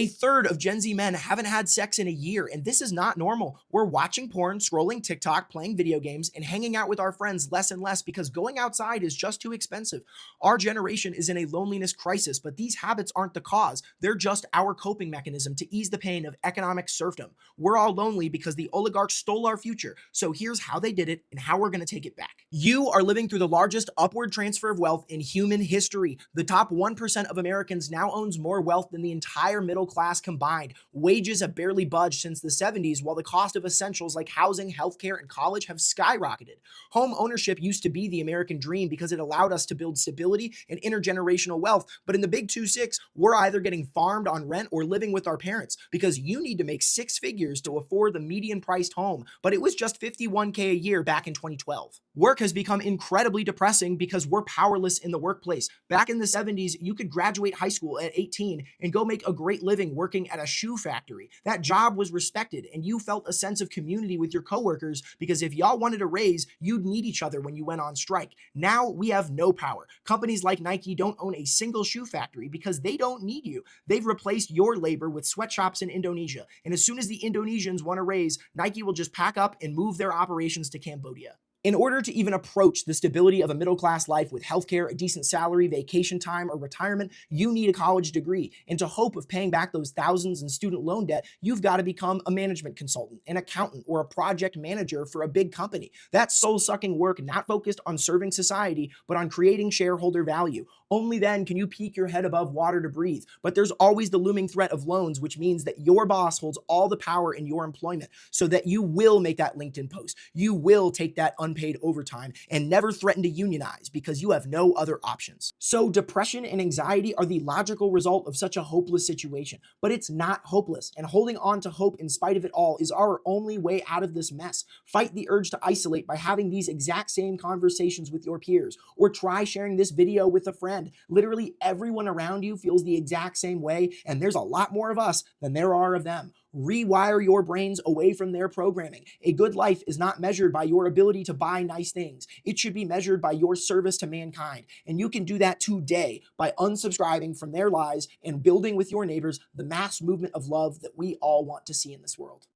A third of Gen Z men haven't had sex in a year, and this is not normal. We're watching porn, scrolling TikTok, playing video games, and hanging out with our friends less and less because going outside is just too expensive. Our generation is in a loneliness crisis, but these habits aren't the cause. They're just our coping mechanism to ease the pain of economic serfdom. We're all lonely because the oligarchs stole our future. So here's how they did it and how we're going to take it back. You are living through the largest upward transfer of wealth in human history. The top 1% of Americans now owns more wealth than the entire middle class combined. Wages have barely budged since the 70s, while the cost of essentials like housing, healthcare, and college have skyrocketed. Home ownership used to be the American dream because it allowed us to build stability and intergenerational wealth. But in the big 2-6, we're either getting farmed on rent or living with our parents because you need to make six figures to afford the median priced home. But it was just 51K a year back in 2012. Work has become incredibly depressing because we're powerless in the workplace. Back in the 70s, you could graduate high school at 18 and go make a great living working at a shoe factory. That job was respected and you felt a sense of community with your coworkers because if y'all wanted a raise, you'd need each other when you went on strike. Now we have no power. Companies like Nike don't own a single shoe factory because they don't need you. They've replaced your labor with sweatshops in Indonesia. And as soon as the Indonesians want a raise, Nike will just pack up and move their operations to Cambodia. In order to even approach the stability of a middle class life with healthcare, a decent salary, vacation time, or retirement, you need a college degree. And to hope of paying back those thousands in student loan debt, you've got to become a management consultant, an accountant, or a project manager for a big company. That's soul-sucking work not focused on serving society, but on creating shareholder value. Only then can you peek your head above water to breathe. But there's always the looming threat of loans, which means that your boss holds all the power in your employment so that you will make that LinkedIn post. You will take that unpaid overtime and never threaten to unionize because you have no other options. So depression and anxiety are the logical result of such a hopeless situation, but it's not hopeless. And holding on to hope in spite of it all is our only way out of this mess. Fight the urge to isolate by having these exact same conversations with your peers, or try sharing this video with a friend. Literally everyone around you feels the exact same way, and there's a lot more of us than there are of them. Rewire your brains away from their programming. A good life is not measured by your ability to buy nice things. It should be measured by your service to mankind. And you can do that today by unsubscribing from their lies and building with your neighbors the mass movement of love that we all want to see in this world.